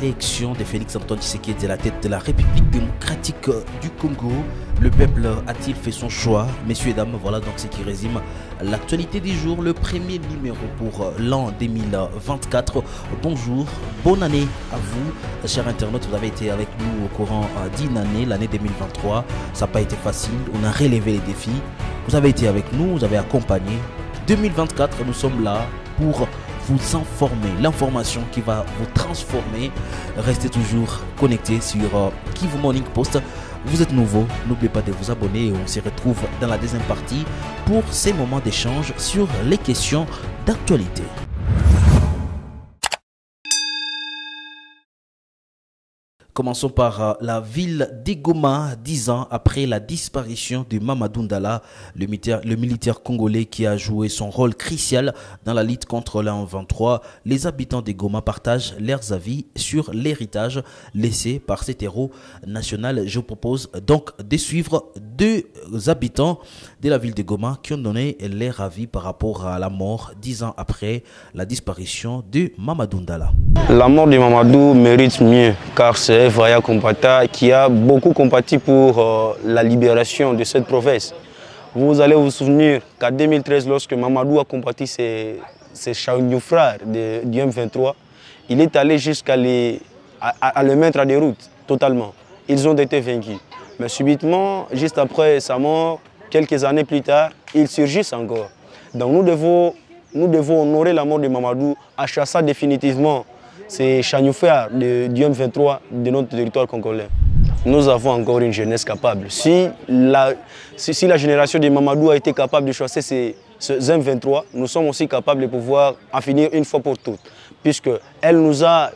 l'élection de Félix Antoine Tshisekedi à la tête de la République démocratique du Congo. Le peuple a-t-il fait son choix? Messieurs et dames, voilà donc ce qui résume l'actualité du jour, le premier numéro pour l'an 2024. Bonjour, bonne année à vous, chers internautes. Vous avez été avec nous au courant d'une année, l'année 2023. Ça n'a pas été facile, on a relevé les défis. Vous avez été avec nous, vous avez accompagné. 2024, nous sommes là pour vous informer, l'information qui va vous transformer. Restez toujours connectés sur Kivu Morning Post. Vous êtes nouveau, n'oubliez pas de vous abonner et on se retrouve dans la deuxième partie pour ces moments d'échange sur les questions d'actualité. Commençons par la ville d'Egoma, 10 ans après la disparition de Mamadou Ndala, le militaire congolais qui a joué son rôle crucial dans la lutte contre l'M23. Les habitants d'Egoma partagent leurs avis sur l'héritage laissé par cet héros national. Je vous propose donc de suivre deux habitants de la ville d'Egoma qui ont donné leur avis par rapport à la mort 10 ans après la disparition de Mamadou Ndala. La mort de Mamadou mérite mieux car c'est un vaillant combattant qui a beaucoup combattu pour la libération de cette province. Vous allez vous souvenir qu'en 2013, lorsque Mamadou a combattu ses frères du M23, il est allé jusqu'à le mettre à déroute totalement. Ils ont été vaincus. Mais subitement, juste après sa mort, quelques années plus tard, ils surgissent encore. Donc nous devons honorer la mort de Mamadou en chassant définitivement ces chagnouflards du M23 de notre territoire congolais. Nous avons encore une jeunesse capable. Si la génération de Mamadou a été capable de chasser ces M23, nous sommes aussi capables de pouvoir en finir une fois pour toutes. Puisque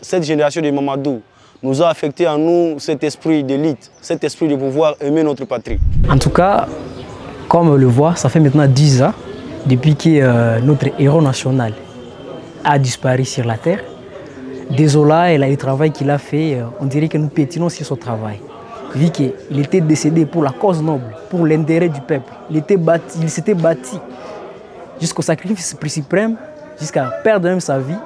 cette génération de Mamadou nous a affecté en nous cet esprit d'élite, cet esprit de pouvoir aimer notre patrie. En tout cas, comme on le voit, ça fait maintenant 10 ans depuis que notre héros national a disparu sur la terre. Désolé, le travail qu'il a fait, on dirait que nous pétinons sur son travail. Vu qu'il était décédé pour la cause noble, pour l'intérêt du peuple. Il s'était bâti jusqu'au sacrifice suprême, jusqu'à perdre même sa vie,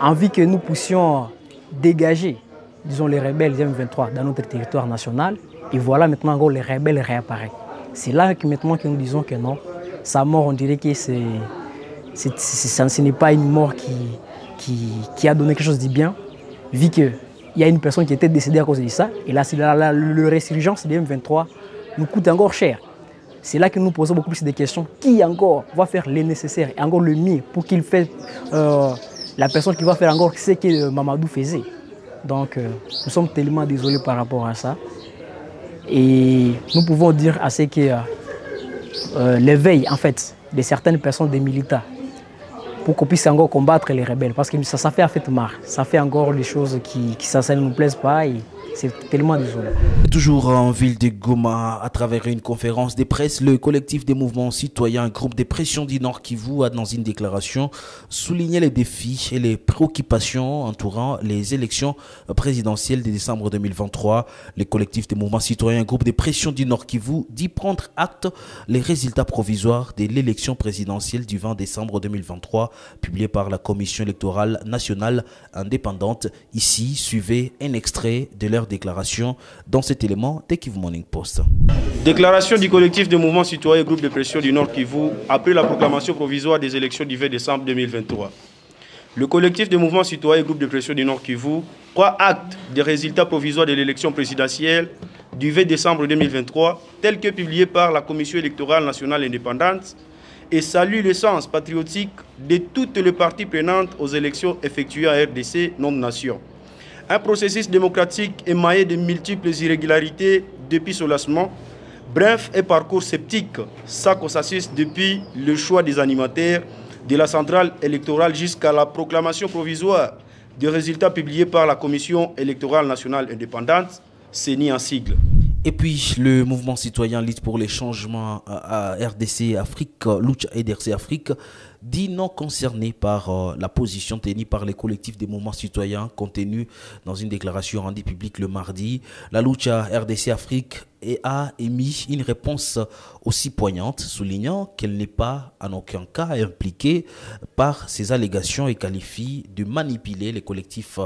en vue que nous puissions dégager, disons, les rebelles M23 dans notre territoire national. Et voilà maintenant encore les rebelles réapparaissent. C'est là que maintenant que nous disons que non, sa mort, on dirait que ce n'est pas une mort qui a donné quelque chose de bien, vu qu'il y a une personne qui était décédée à cause de ça, et là, le résurgence des M23 nous coûte encore cher. C'est là que nous posons beaucoup plus de questions. Qui encore va faire le nécessaire et encore le mieux pour qu'il fasse la personne qui va faire encore ce que Mamadou faisait. Donc, nous sommes tellement désolés par rapport à ça. Et nous pouvons dire à ce que l'éveil, en fait, de certaines personnes, des militants, pour qu'on puisse encore combattre les rebelles. Parce que ça fait en fait marre. Ça fait encore des choses qui ça ne nous plaisent pas. Et c'est tellement désolant. Toujours en ville de Goma, à travers une conférence de presse, le collectif des mouvements citoyens, groupe de pression du Nord Kivu, a dans une déclaration souligné les défis et les préoccupations entourant les élections présidentielles de décembre 2023. Le collectif des mouvements citoyens, groupe de pression du Nord Kivu, dit prendre acte les résultats provisoires de l'élection présidentielle du 20 décembre 2023, publié par la Commission électorale nationale indépendante. Ici, suivez un extrait de leur déclaration dans cet élément de Kivu Morning Post. Déclaration du collectif de mouvements citoyens et groupe de pression du Nord Kivu après la proclamation provisoire des élections du 20 décembre 2023. Le collectif de mouvements citoyens et groupe de pression du Nord Kivu prend acte des résultats provisoires de l'élection présidentielle du 20 décembre 2023 tels que publiés par la Commission électorale nationale indépendante et salue le sens patriotique de toutes les parties prenantes aux élections effectuées à RDC, non-nation. Un processus démocratique émaillé de multiples irrégularités depuis son lancement. Bref, un parcours sceptique, ça consiste depuis le choix des animateurs de la centrale électorale jusqu'à la proclamation provisoire des résultats publiés par la Commission électorale nationale indépendante, CENI en sigle. Et puis, le mouvement citoyen Lutte pour les changements à RDC Afrique, Lucha RDC Afrique, dit non concerné par la position tenue par les collectifs des mouvements citoyens contenus dans une déclaration rendue publique le mardi. La Lucha RDC Afrique a émis une réponse aussi poignante, soulignant qu'elle n'est pas en aucun cas impliquée par ces allégations et qualifie de manipuler les collectifs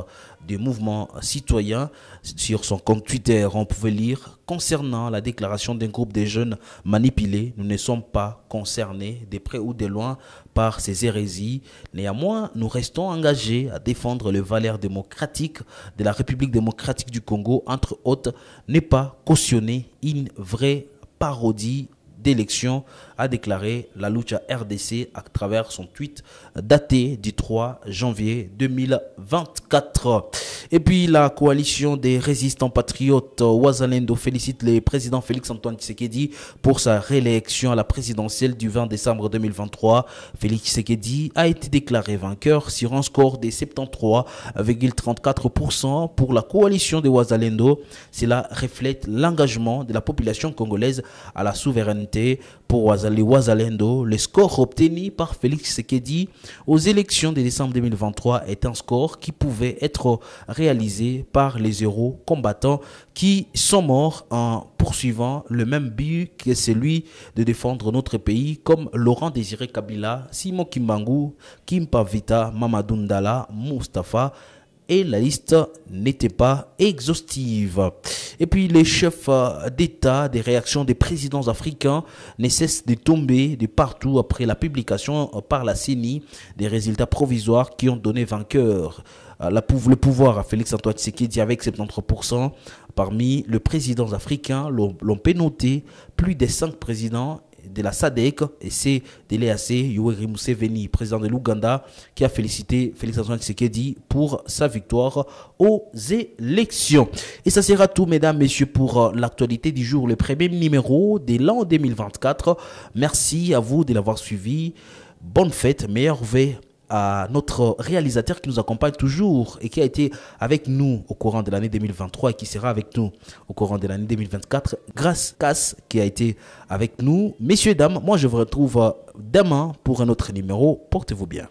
des mouvements citoyens. Sur son compte Twitter, on pouvait lire: concernant la déclaration d'un groupe de jeunes manipulés, nous ne sommes pas concernés de près ou de loin par ces hérésies. Néanmoins, nous restons engagés à défendre les valeurs démocratiques de la République démocratique du Congo, entre autres, n'est pas cautionner une vraie parodie d'élection, a déclaré la Lucha RDC à travers son tweet daté du 3 janvier 2024. Et puis la coalition des résistants patriotes Wazalendo félicite le président Félix Antoine Tshisekedi pour sa réélection à la présidentielle du 20 décembre 2023. Félix Tshisekedi a été déclaré vainqueur sur un score de 73,34% pour la coalition de Wazalendo. Cela reflète l'engagement de la population congolaise à la souveraineté. Pour Wazalendo, le score obtenu par Félix Tshisekedi aux élections de décembre 2023 est un score qui pouvait être réalisé par les héros combattants qui sont morts en poursuivant le même but que celui de défendre notre pays, comme Laurent Désiré Kabila, Simon Kimbangu, Kimpa Vita, Mamadou Ndala, Mustafa. Et la liste n'était pas exhaustive. Et puis les chefs d'État, des réactions des présidents africains ne cessent de tomber de partout après la publication par la CENI des résultats provisoires qui ont donné vainqueur le pouvoir à Félix Antoine Tshisekedi avec 73%. Parmi les présidents africains, l'on peut noter plus de 5 présidents de la SADC, et c'est de l'EAC, Yoweri Museveni, président de l'Ouganda, qui a félicité Félix Antoine Tshisekedi pour sa victoire aux élections. Et ça sera tout, mesdames, messieurs, pour l'actualité du jour, le premier numéro de l'an 2024. Merci à vous de l'avoir suivi. Bonne fête, meilleurs vœux à notre réalisateur qui nous accompagne toujours et qui a été avec nous au courant de l'année 2023 et qui sera avec nous au courant de l'année 2024, grâce Cass qui a été avec nous. Messieurs et dames, moi je vous retrouve demain pour un autre numéro. Portez-vous bien.